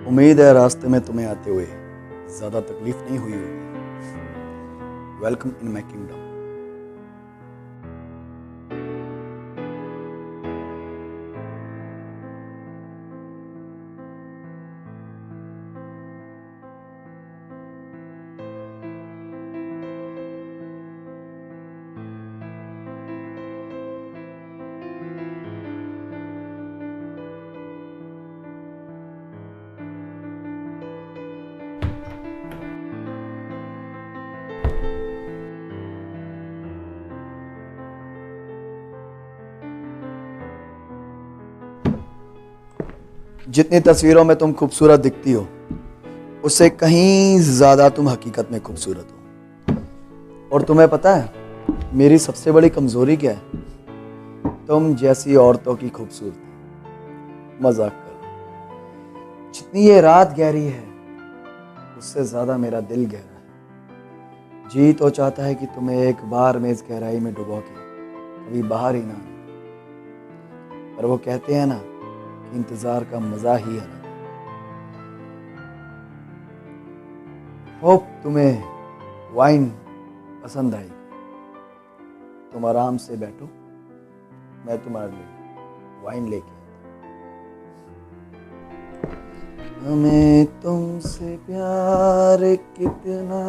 उम्मीद है रास्ते में तुम्हें आते हुए ज़्यादा तकलीफ नहीं हुई होगी। Welcome in my kingdom. जितनी तस्वीरों में तुम खूबसूरत दिखती हो, उससे कहीं ज़्यादा तुम हकीकत में खूबसूरत हो। और तुम्हें पता है मेरी सबसे बड़ी कमज़ोरी क्या है? तुम जैसी औरतों की खूबसूरती। मजाक करो। जितनी ये रात गहरी है, उससे ज़्यादा मेरा दिल गहरा है। जी तो चाहता है कि तुम्हें एक बार में इस गहराई में डुबो के कभी बाहर ही ना आए। पर वो कहते हैं ना कि इंतज़ार का मज़ा ही है। होप तुम्हें वाइन पसंद आएगी। तुम आराम से बैठो, मैं तुम्हारे लिए वाइन लेके आता हूं। हमें तुमसे प्यार कितना।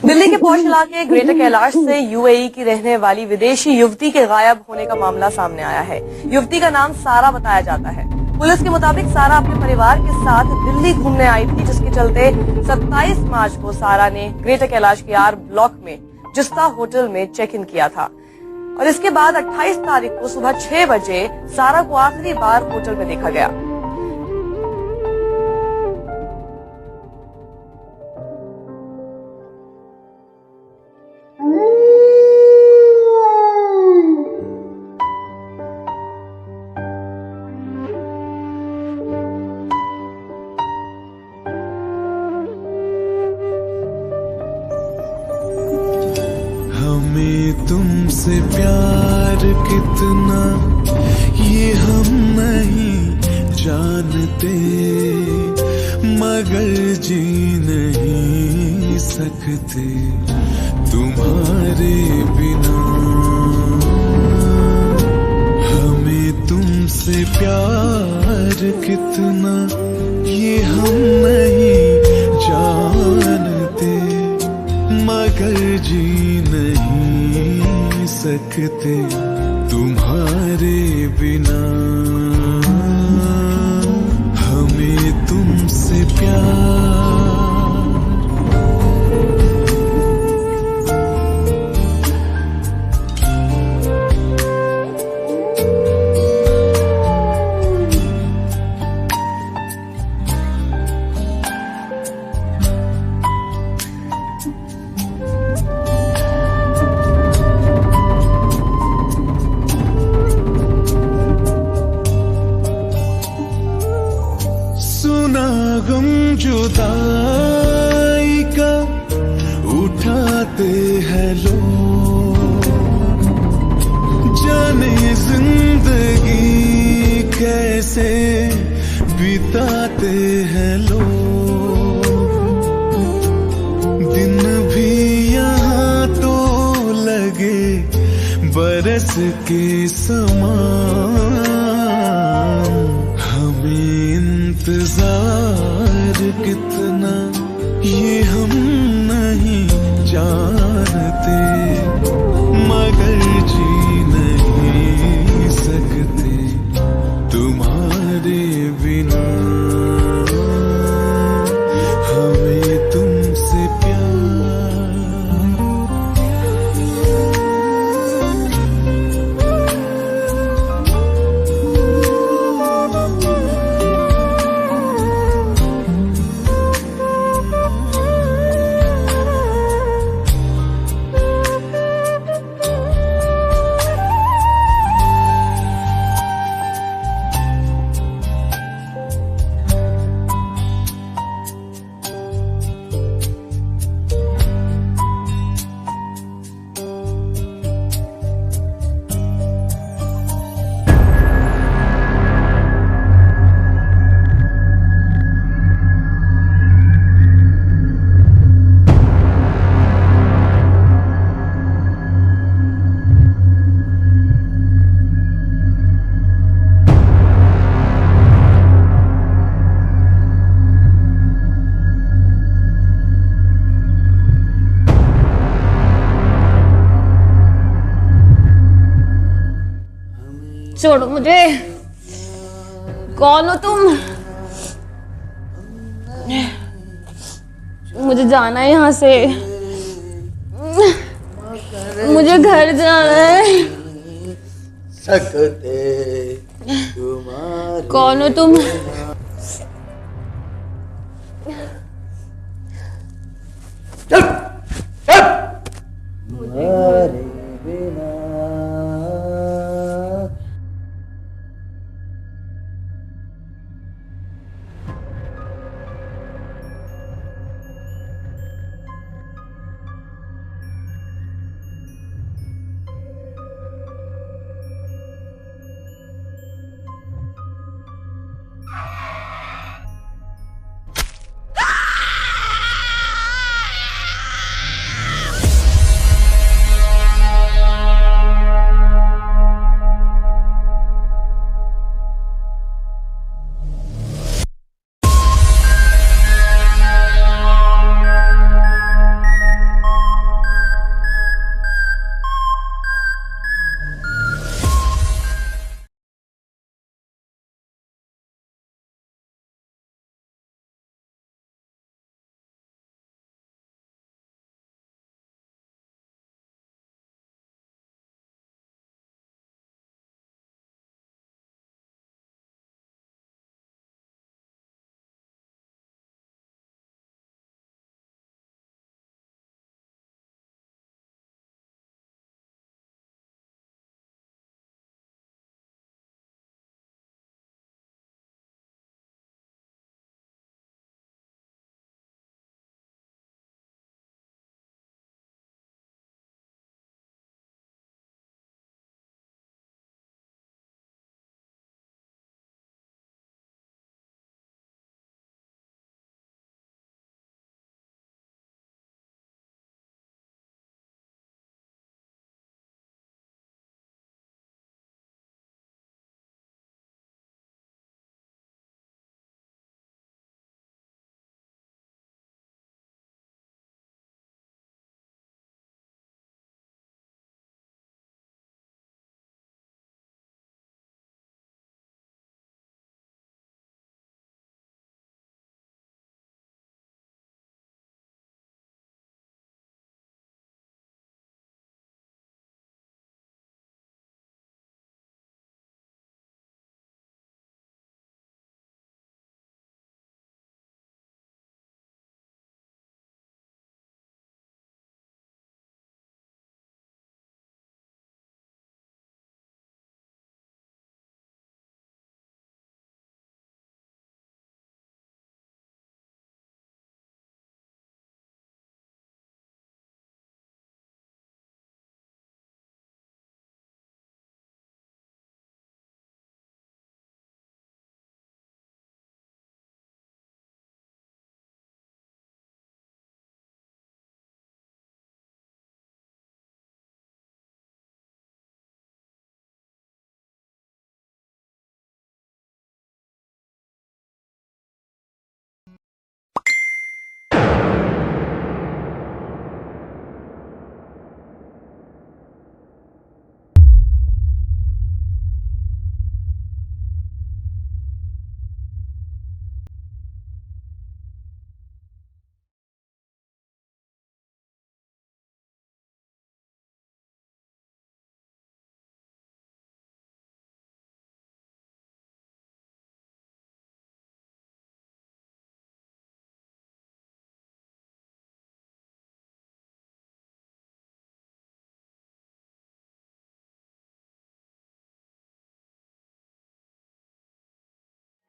दिल्ली के पौष इलाके ग्रेटर कैलाश से यूएई की रहने वाली विदेशी युवती के गायब होने का मामला सामने आया है। युवती का नाम सारा बताया जाता है। पुलिस के मुताबिक सारा अपने परिवार के साथ दिल्ली घूमने आई थी, जिसके चलते 27 मार्च को सारा ने ग्रेटर कैलाश के आर ब्लॉक में जिस्ता होटल में चेक इन किया था और इसके बाद 28 तारीख को सुबह 6 बजे सारा को आखिरी बार होटल में देखा गया। हमें तुमसे प्यार कितना ये हम नहीं जानते, मगर जी नहीं सकते तुम्हारे बिना। हमें तुमसे प्यार कितना ये हम नहीं जानते, मगर जी नहीं सकते तुम्हारे बिना। हमें तुमसे प्यार गम जुदाई का उठाते हैं लोग, जाने जिंदगी कैसे बिताते हैं लोग। दिन भी यहाँ तो लगे बरस के समान, हमें इंतजार कितना ये हम नहीं जानते, मगर जी नहीं सकते तुम्हारे बिना। हमें तुमसे प्यार छोड़ो मुझे। कौन हो तुम? मुझे जाना है यहाँ से, मुझे घर जाना है। सकते तुम्हारे कौन हो तुम? चल चल तुम्हारे बिना।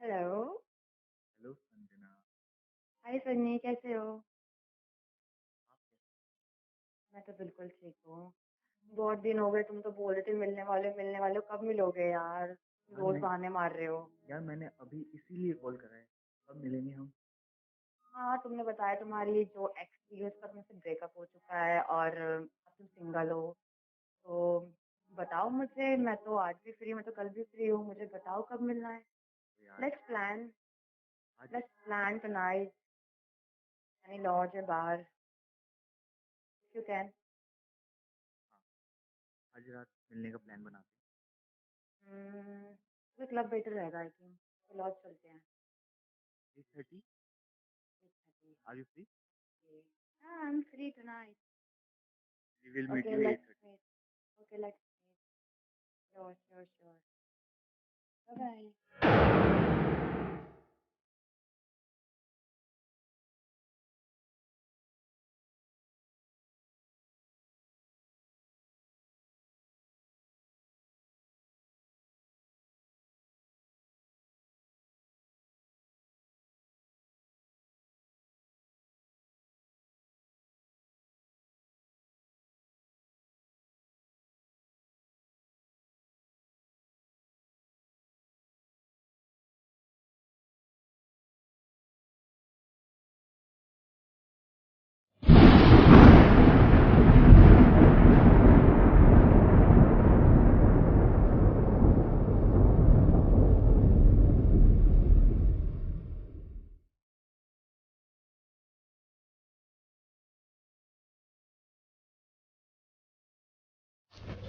हेलो। हेलो संजना। हाय सन्नी, कैसे हो? मैं तो बिल्कुल ठीक हूँ। बहुत दिन हो गए, तुम तो बोल रहे थे मिलने वाले हो। कब मिलोगे यार? रोज नहीं। बहाने मार रहे हो। यार मैंने अभी इसीलिए कॉल करा है, कब मिलेंगे हम? हाँ, तुमने बताया तुम्हारी जो एक्स थी उसका तुमसे ब्रेकअप हो चुका है और अब तुम सिंगल हो। तो बताओ मुझे, मैं तो आज भी फ्री, मैं तो कल भी फ्री हूँ। मुझे बताओ कब मिलना है। तो यार लेट्स प्लान आज let's plan tonight, any lodge या बार, यू कैन। आज रात मिलने का प्लान बनाते तो क्लब बेटर रहेगा आई थिंक। तो लॉज चलते हैं। हैं। 8:30। Are you free? हाँ, I am free tonight. We will meet okay you let's 8:30। Meet. Okay let's meet. Sure sure sure. Bye bye.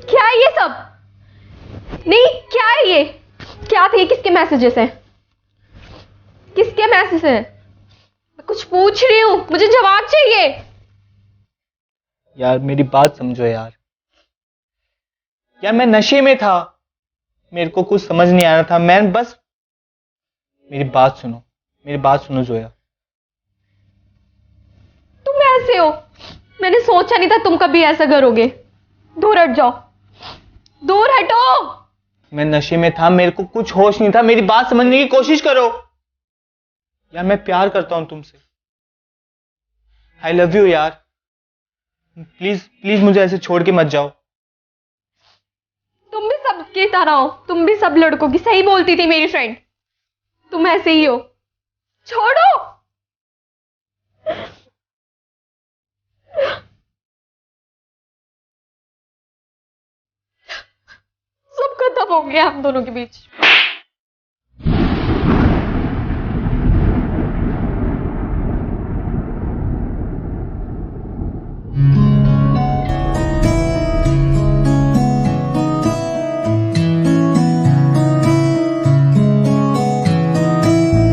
क्या है ये सब? नहीं, क्या है ये? क्या थे? किसके मैसेजेस हैं? किसके मैसेज हैं? मैं कुछ पूछ रही हूँ, मुझे जवाब चाहिए। यार मेरी बात समझो यार। यार मैं नशे में था, मेरे को कुछ समझ नहीं आ रहा था। मैं बस मेरी बात सुनो, मेरी बात सुनो जोया। तुम ऐसे हो, मैंने सोचा नहीं था तुम कभी ऐसा करोगे। दूर हट जाओ, दूर हटो। मैं नशे में था, मेरे को कुछ होश नहीं था। मेरी बात समझने की कोशिश करो यार। मैं प्यार करता हूं तुमसे। आई लव यू यार। प्लीज प्लीज मुझे ऐसे छोड़ के मत जाओ। तुम भी सबकी तरह हो, तुम भी सब लड़कों की। सही बोलती थी मेरी फ्रेंड, तुम ऐसे ही हो। छोड़ो। सब खत्म हो गया हम दोनों के बीच।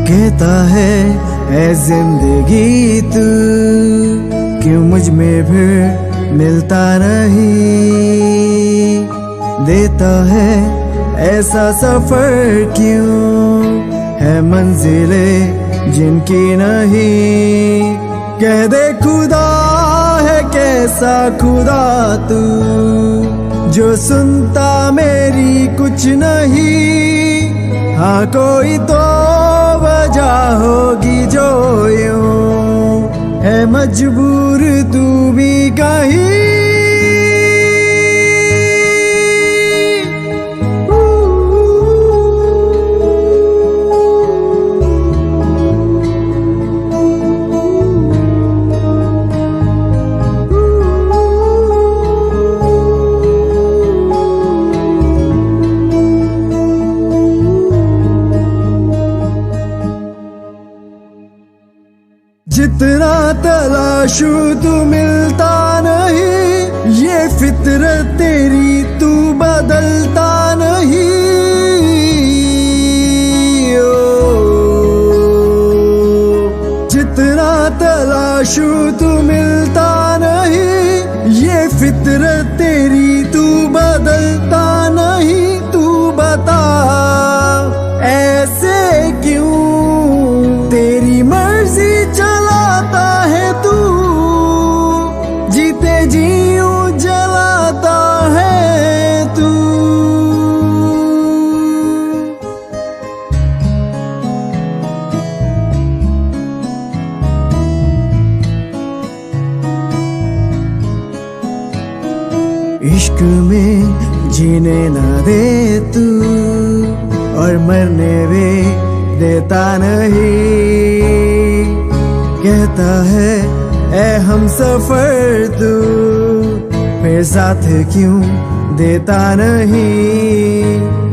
कहता है ऐ जिंदगी तू क्यों मुझ में भी मिलता नहीं, देता है ऐसा सफर क्यों है मंजिले जिनकी नहीं। कह दे खुदा है कैसा खुदा तू जो सुनता मेरी कुछ नहीं। हाँ कोई तो वजह होगी जो यूं है मजबूर तू भी कहीं। जितना तलाशू तू मिलता नहीं, ये फितरत तेरी तू बदलता नहीं। जितना तलाशू तू मिलता नहीं, ये फितरत तेरी तू बदलता नहीं। तू बता ऐसे क्यों तेरी मर्जी चलाता है तू, जीते जीऊं जलाता है इश्क में जीने ना दे तू और मरने भी देता नहीं। कहता है ए हम सफर तू फिर साथ क्यों देता नहीं।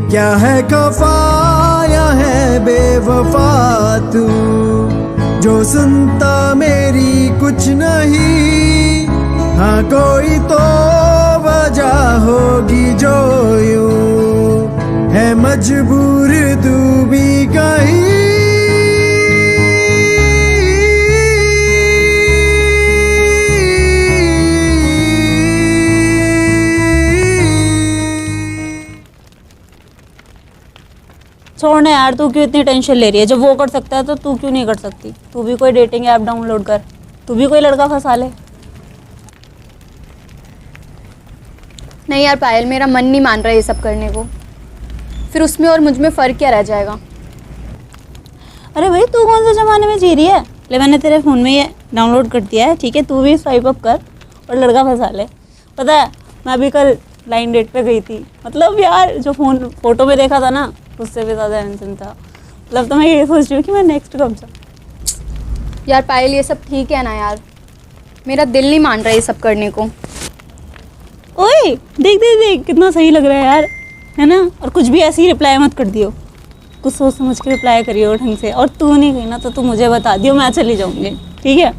क्या है खफा या है बेवफा तू जो सुनता मेरी कुछ नहीं। हाँ कोई तो वजह होगी जो यूं है मजबूर तू भी कहीं। छोड़ना यार, तू क्यों इतनी टेंशन ले रही है? जब वो कर सकता है तो तू क्यों नहीं कर सकती? तू भी कोई डेटिंग ऐप डाउनलोड कर, तू भी कोई लड़का फंसा ले। नहीं यार पायल, मेरा मन नहीं मान रहा ये सब करने को। फिर उसमें और मुझ में फ़र्क क्या रह जाएगा? अरे भाई तू कौन से ज़माने में जी रही है? ले मैंने तेरे फ़ोन में ये डाउनलोड कर दिया है, ठीक है? तू भी स्वाइप अप कर और लड़का फंसा ले। पता है मैं अभी कल लाइन डेट पे गई थी, मतलब यार जो फोटो में देखा था ना उससे भी ज़्यादा हैंडसम था। मतलब तो मैं ये सोच रही हूँ कि मैं नेक्स्ट कब जाऊँ। यार पायल ये सब ठीक है ना यार, मेरा दिल नहीं मान रहा ये सब करने को। ओए देख देख देख कितना सही लग रहा है यार, है ना? और कुछ भी ऐसे ही रिप्लाई मत कर दियो, कुछ सोच समझ के रिप्लाई करियो ढंग से। और तू नहीं गई ना तो तू मुझे बता दियो, मैं चली जाऊँगी, ठीक है?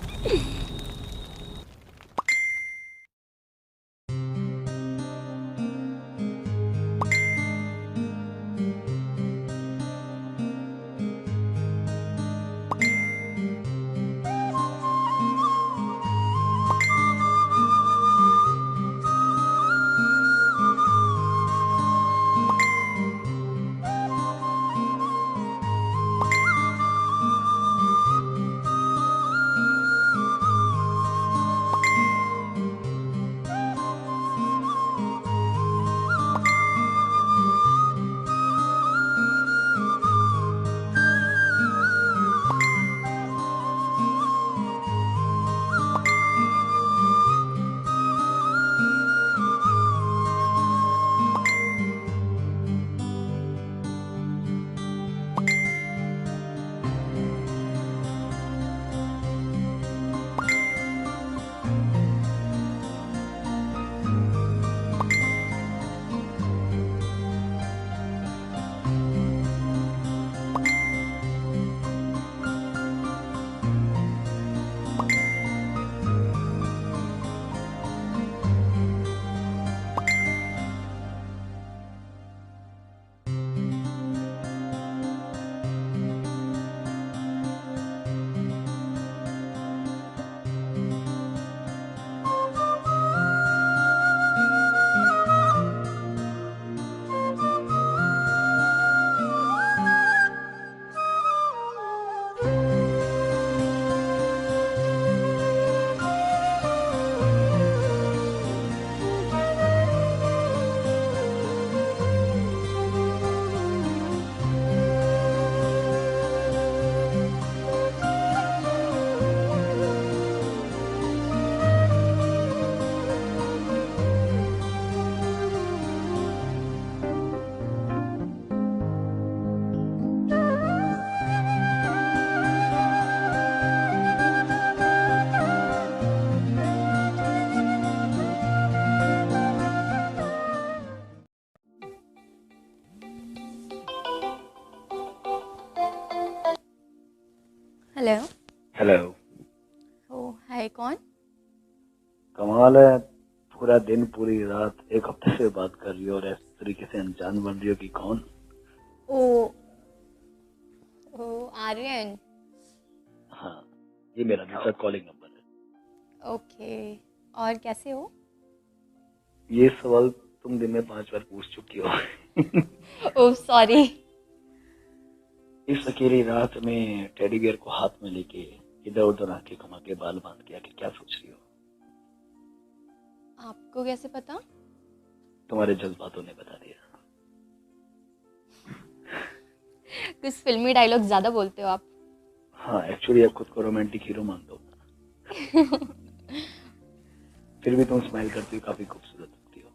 हेलो। हेलो। ओ हाय, कौन? कमाल है, पूरा दिन पूरी रात एक हफ्ते से बात कर रही हो और इस तरीके से अनजान बन रही हो कि कौन? ओ आर्यन। हाँ, ये मेरा दूसरा कॉलिंग नंबर है। ओके, और कैसे हो? ये सवाल तुम दिन में 5 बार पूछ चुकी हो। Oh sorry. इस अकेली रात में टेडी बियर को हाथ में लेके इधर उधर आंखें घुमा के बाल बांध के आके क्या सोच रही हो? आपको कैसे पता? तुम्हारे जज्बातों ने बता दिया। कुछ फिल्मी डायलॉग ज्यादा बोलते हो आप। हाँ, एक्चुअली आप खुद को रोमांटिक हीरो मान दो। फिर भी तुम स्माइल करती हो, काफी खूबसूरत लगती हो।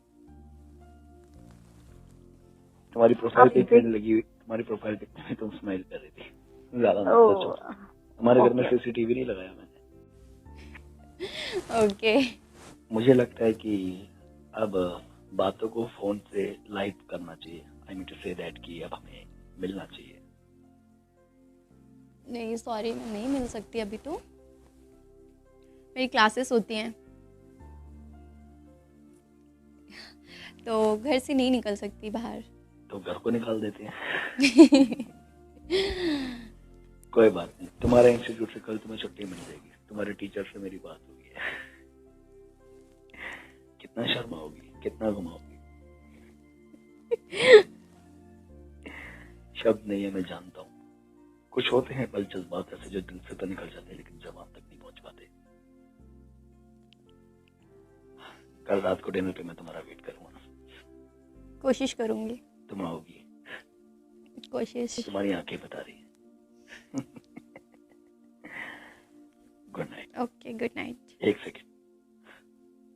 तुम्हारी प्रोफाइल आप पिक में लगी हुई, तुम्हारी प्रोफाइल पिक में तुम स्माइल कर रही थी। ज्यादा मत सोचो। हमारे घर में सीसीटीवी नहीं लगाया मैंने। ओके। मुझे लगता है कि अब बातों को फोन से लाइव करना चाहिए। I mean to say that कि अब हमें मिलना चाहिए। नहीं सॉरी, मैं नहीं मिल सकती अभी तो, मेरी क्लासेस होती हैं तो घर से नहीं निकल सकती बाहर। तो घर को निकाल देते हैं। कोई बात नहीं, तुम्हारे इंस्टीट्यूट से कल तुम्हें छुट्टी मिल जाएगी। तुम्हारे टीचर से मेरी बात हुई है। कितना शर्माओगी, कितना घुमाओगी। शब्द नहीं है, मैं जानता हूँ। कुछ होते हैं पल जज्बात ऐसे जो दिल से तो निकल जाते हैं लेकिन जबान तक नहीं पहुंच पाते। कल रात को डिनर पे मैं तुम्हारा वेट करूंगा। कोशिश करूंगी। तुम आओगी? कोशिश। तुम्हारी आंखें बता रही है। Good night. Okay, good night. एक सेकेंड,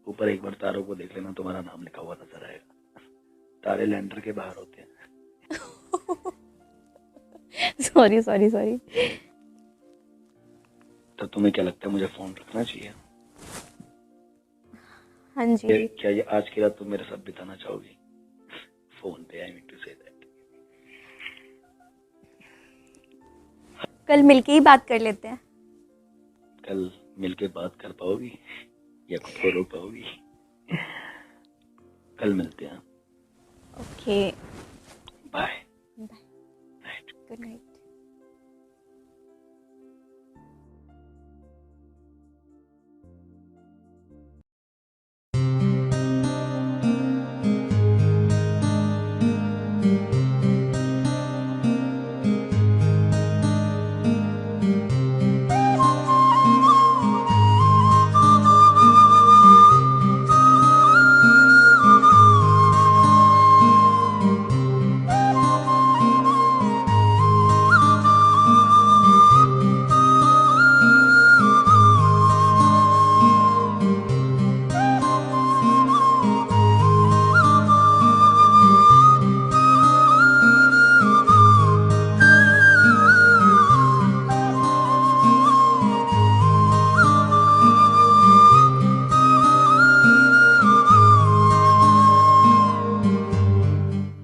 ऊपर एक बार तारों को देख लेना, तुम्हारा नाम लिखा हुआ नजर आएगा। तारे लैंडर के बाहर होते हैं। Sorry sorry sorry. तो तुम्हें क्या लगता है, मुझे फोन रखना चाहिए? हाँ जी। क्या ये आज की रात तुम मेरे साथ बिताना चाहोगी फोन पे? I mean to say that. कल मिलके ही बात कर लेते हैं। कल मिलके बात कर पाओगी या खुद को रोक पाओगी? कल मिलते हैं। Okay, bye. Good night.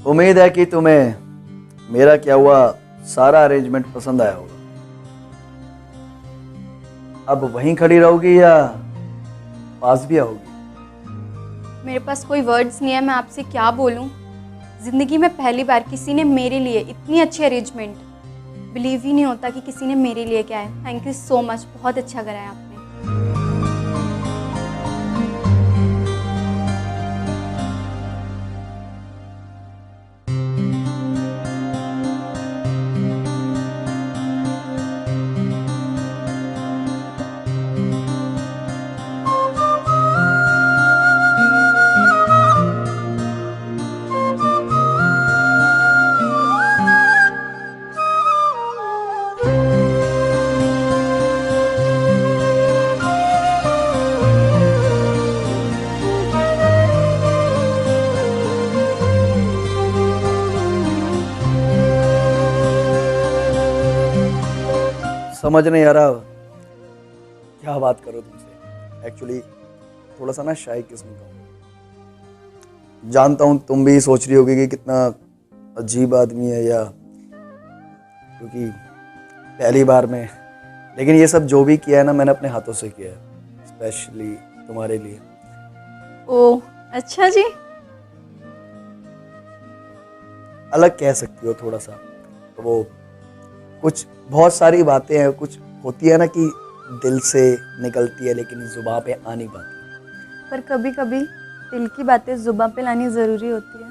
उम्मीद है कि तुम्हें मेरा क्या हुआ सारा अरेंजमेंट पसंद आया होगा। अब वहीं खड़ी रहोगी या पास भी आओगी? मेरे पास कोई वर्ड्स नहीं है, मैं आपसे क्या बोलूं। ज़िंदगी में पहली बार किसी ने मेरे लिए इतनी अच्छी अरेंजमेंट, बिलीव ही नहीं होता कि किसी ने मेरे लिए क्या है। थैंक यू सो मच, बहुत अच्छा कराया आपने। समझ नहीं आ रहा क्या बात करो तुमसे। एक्चुअली थोड़ा सा ना शाय किस्म का हूं। जानता हूँ तुम भी सोच रही होगी कि कितना अजीब आदमी है, या क्योंकि पहली बार में, लेकिन ये सब जो भी किया है ना मैंने अपने हाथों से किया है, स्पेशली तुम्हारे लिए। ओह अच्छा जी। अलग कह सकती हो थोड़ा सा। तो वो कुछ बहुत सारी बातें हैं, कुछ होती है ना कि दिल से निकलती है लेकिन जुबान पे आ नहीं पाती। पर कभी कभी दिल की बातें जुबान पे लानी ज़रूरी होती है।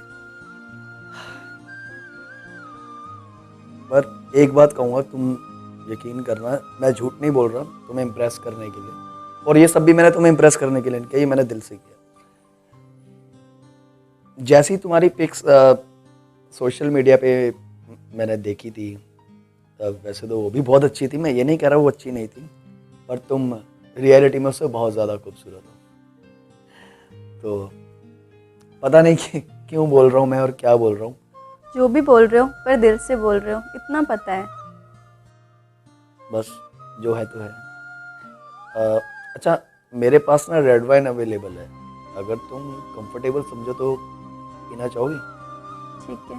पर एक बात कहूँगा, तुम यकीन करना, मैं झूठ नहीं बोल रहा, तुम्हें इम्प्रेस करने के लिए। और ये सब भी मैंने तुम्हें इम्प्रेस करने के लिए नहीं किया, ये मैंने दिल से किया। जैसी तुम्हारी पिक्स सोशल मीडिया पे मैंने देखी थी, तब वैसे तो वो भी बहुत अच्छी थी, मैं ये नहीं कह रहा वो अच्छी नहीं थी, पर तुम रियलिटी में उससे बहुत ज़्यादा खूबसूरत हो। तो पता नहीं कि क्यों बोल रहा हूँ मैं और क्या बोल रहा हूँ, जो भी बोल रहे हो पर दिल से बोल रहे हो, इतना पता है। बस जो है तो है। अच्छा, मेरे पास ना रेड वाइन अवेलेबल है, अगर तुम कंफर्टेबल समझो तो पीना चाहोगी? ठीक है।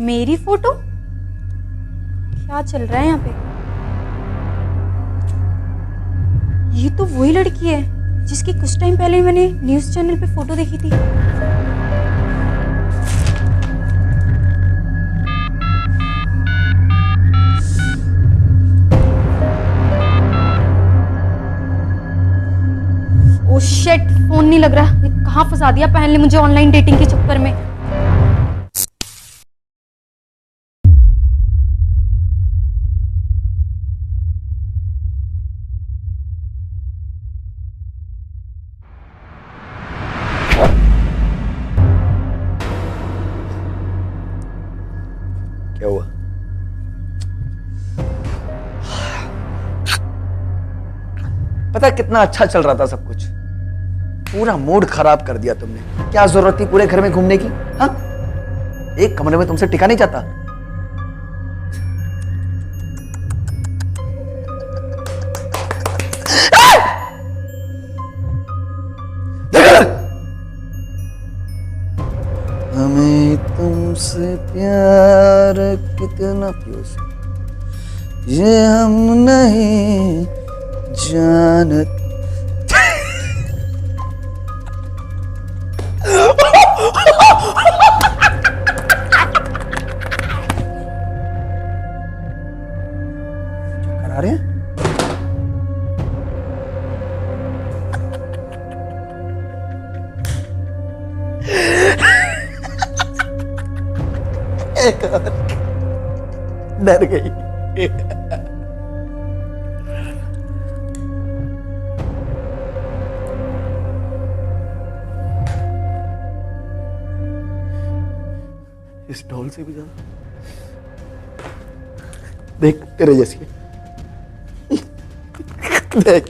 मेरी फोटो? क्या चल रहा है यहाँ पे? ये तो वही लड़की है जिसकी कुछ टाइम पहले मैंने न्यूज़ चैनल पे फोटो देखी थी। शिट, फोन नहीं लग रहा। ये कहाँ फंसा दिया पहन ने मुझे ऑनलाइन डेटिंग के चक्कर में। क्या हुआ? पता है कितना अच्छा चल रहा था सब कुछ, पूरा मूड खराब कर दिया तुमने। क्या जरूरत थी पूरे घर में घूमने की? हाँ, एक कमरे में तुमसे टिका नहीं जाता। हमें तुमसे प्यार कितना पीयूष, ये हम नहीं जानते। करा रहे हैं? डर गई। इस ढोल से भी ज्यादा देख तेरे जैसी देख।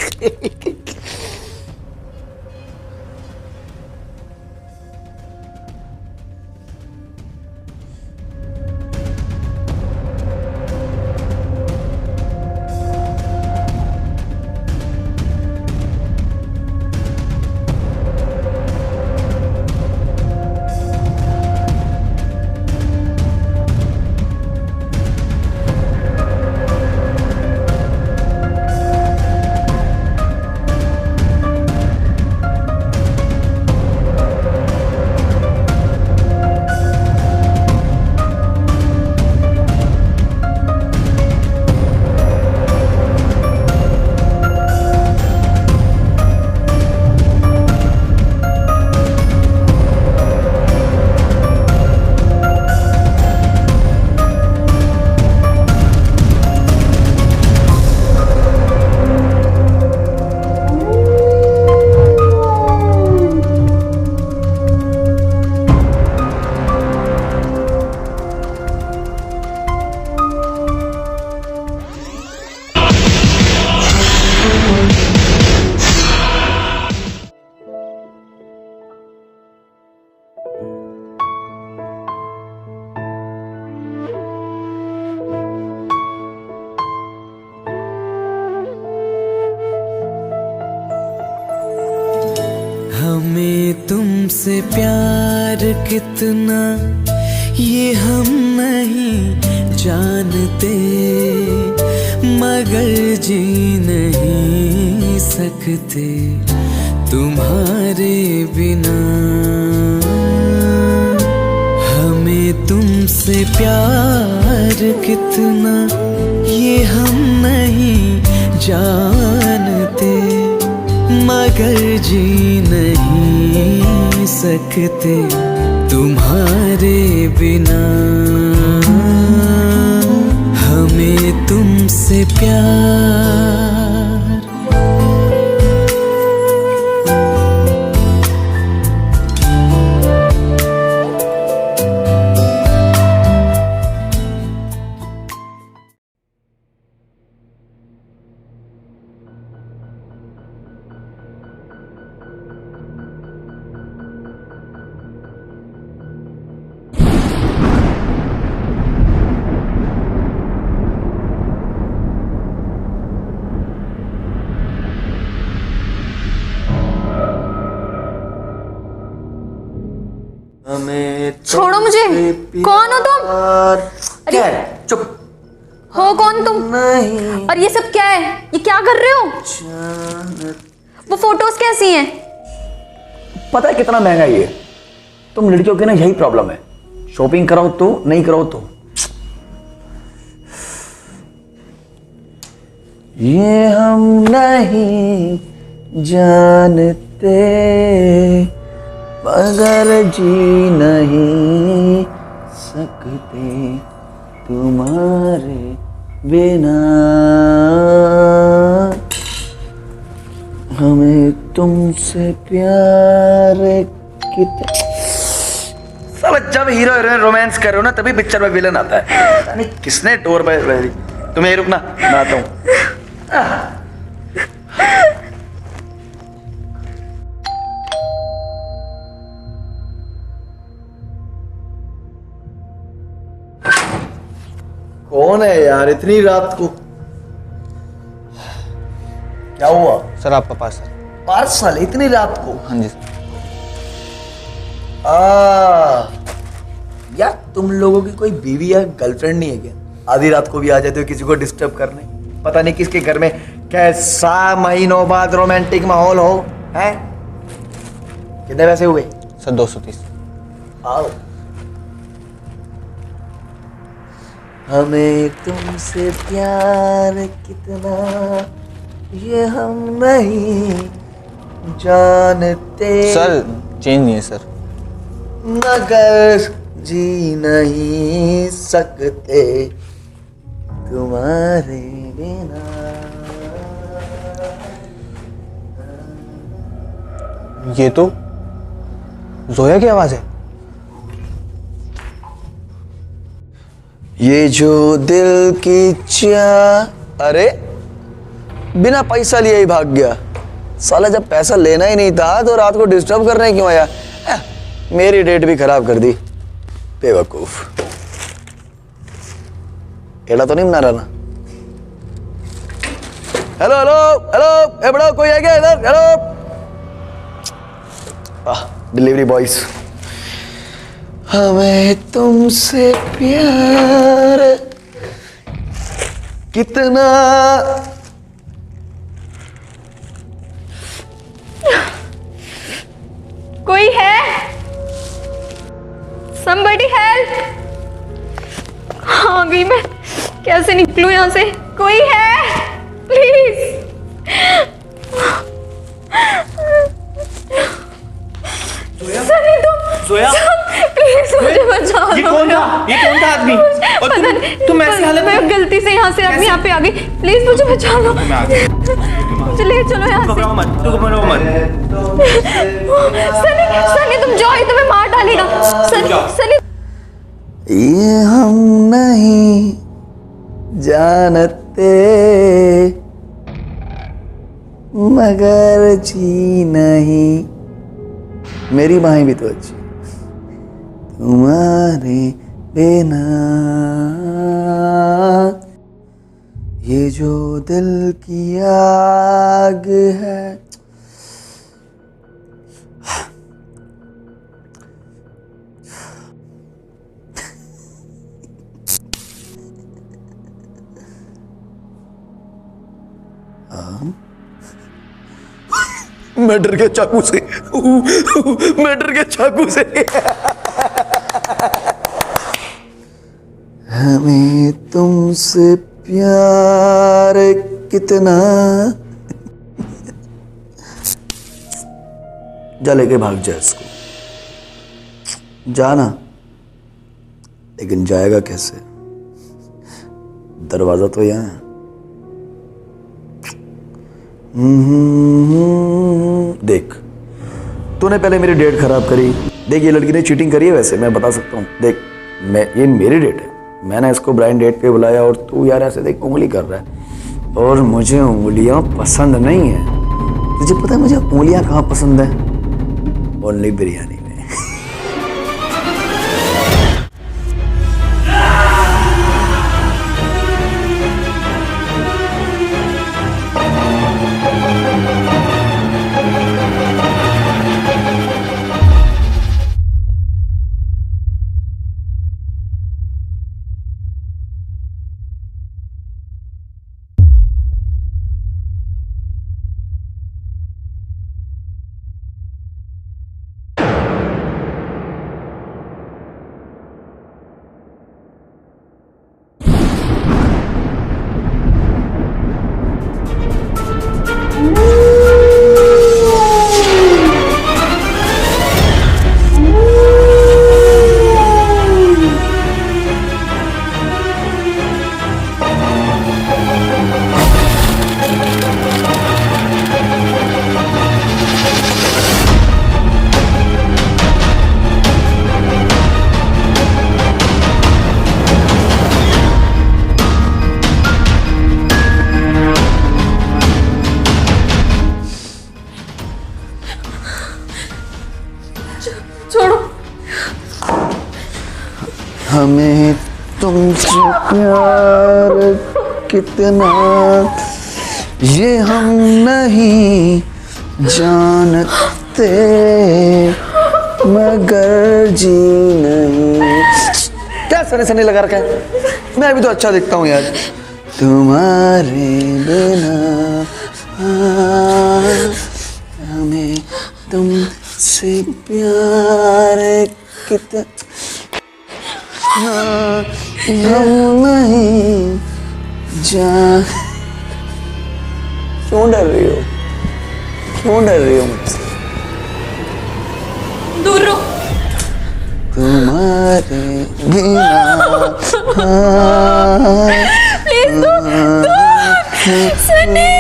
हमें तुमसे प्यार कितना ये हम नहीं जानते, मगर जी नहीं सकते तुम्हारे बिना। हमें तुमसे प्यार कितना ये हम नहीं जानते, मगर जी नहीं सकते तुम्हारे बिना। हमें तुमसे प्यार छोड़ो मुझे। कौन हो तुम? क्या है? चुप हो कौन तुम? नहीं। और ये सब क्या है? ये क्या कर रहे हो? वो फोटोज कैसी हैं? पता है कितना महंगा ये? तुम लड़कियों की ना यही प्रॉब्लम है, शॉपिंग कराओ तो नहीं कराओ तो। ये हम नहीं जानते। जानते मगर जी नहीं सकते तुम्हारे बिना। हमें तुमसे प्यार कितना। सब जब हीरो हीरोइन रोमांस कर रहे हो ना तभी पिक्चर में विलन आता है। पता नहीं किसने डोर पे बजा दी। तुम यही रुकना, मैं आता हूँ। कौन है यार इतनी रात को? क्या हुआ? सर आपका पार्सल। पार्सल इतनी रात को? हाँ जी सर। यार तुम लोगों की कोई बीवी या गर्लफ्रेंड नहीं है क्या? आधी रात को भी आ जाते हो किसी को डिस्टर्ब करने। पता नहीं किसके घर में कैसा महीनों बाद रोमांटिक माहौल हो। हैं? कितने पैसे हुए? सर 230। आओ। हमें तुमसे प्यार कितना ये हम नहीं जानते। सर चेंज नहीं है सर। मगर जी नहीं सकते तुम्हारे बिना। ये तो जोया की आवाज है। ये जो दिल की चाह। अरे बिना पैसा लिए ही भाग गया साला। जब पैसा लेना ही नहीं था तो रात को डिस्टर्ब करने क्यों आया? मेरी डेट भी खराब कर दी बेवकूफ। एड़ा तो नहीं बना रहा ना? हेलो हेलो हेलो, ए बड़ा कोई आ गया इधर? हेलो। Delivery boys. हमें तुमसे प्यार कितना। कोई है? Somebody help! हाँ गई मैं। कैसे निकलूं यहाँ से? कोई है? प्लीज। सनी तुम। जोया प्लीज मुझे बचा लो। ये कौन था आदमी? और पता नहीं, तुम ऐसी हालत में? मैं गलती से यहाँ से यहाँ पे आ गई। प्लीज मुझे बचा लो। मुझे ले चलो यहाँ से। घबराओ मत, तू घबराओ मत। सनी सनी तुम जाओ, ये तुम्हें मार डालेगा। सनी ये हम नहीं जानते मगर जी नहीं। मेरी माही भी तो अच्छी तुम्हारे बिना। ये जो दिल की आग है। मैं डर गया चाकू से। मैं डर गया चाकू से। हमें तुमसे प्यार कितना। जा लेके भाग जा इसको। जाना, लेकिन जाएगा कैसे? दरवाजा तो यहाँ है। देख, तूने पहले मेरी डेट खराब करी। देख, ये लड़की ने चीटिंग करी है। वैसे मैं बता सकता हूँ। देख, ये मेरी डेट है। मैंने इसको ब्लाइंड डेट पे बुलाया और तू यार ऐसे देख उंगली कर रहा है। और मुझे उंगलियां पसंद नहीं है। तुझे पता है मुझे उंगलियां कहाँ पसंद है? ओनली बिरयानी में। हमें तुमसे प्यार कितना ये हम नहीं जानते, मगर जी नहीं। क्या सने सने लगा रखा है? मैं भी तो अच्छा दिखता हूँ यार। तुम्हारे बिना हमें तुमसे प्यार कितना हम नहीं जान। क्यों डर रही हो? क्यों डर रही हो मुझसे? दूर रहो। तुम्हारे बिना प्लीज दूर। सनी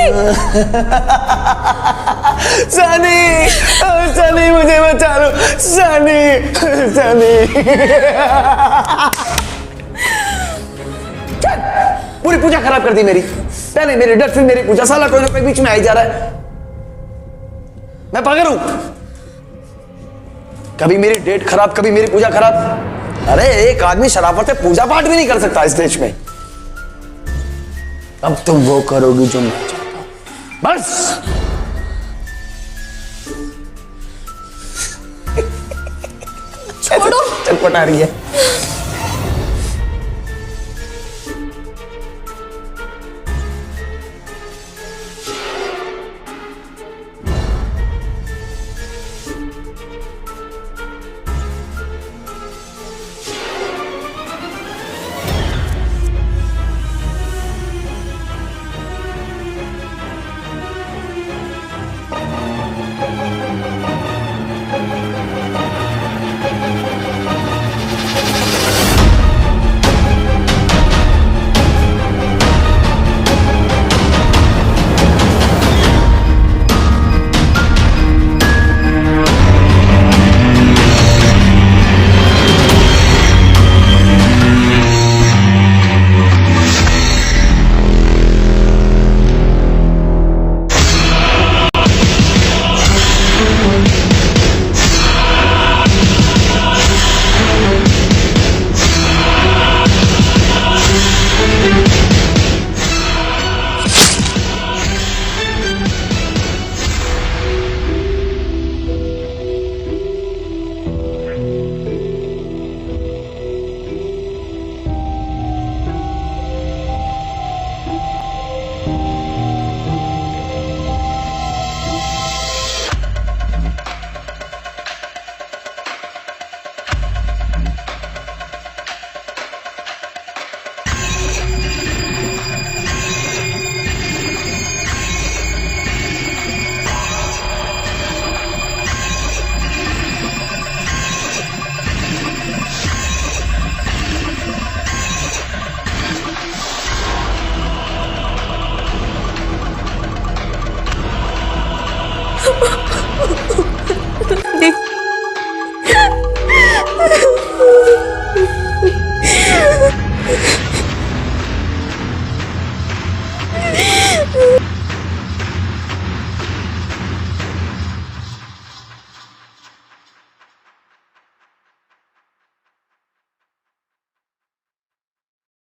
सनी, सनी मुझे बचा लो, सनी, सनी। पूरी पूजा खराब कर दी मेरी। पहले मेरी डर, फिर मेरी पूजा। साला कोई ना कोई बीच में आ ही जा रहा है। मैं पागल हूं? कभी मेरी डेट खराब, कभी मेरी पूजा खराब। अरे एक आदमी शराफत से पूजा पाठ भी नहीं कर सकता इस देश में। अब तुम वो करोगी जो मैं चाहता हूं, बस। छोड़ो। चटपटा रही है।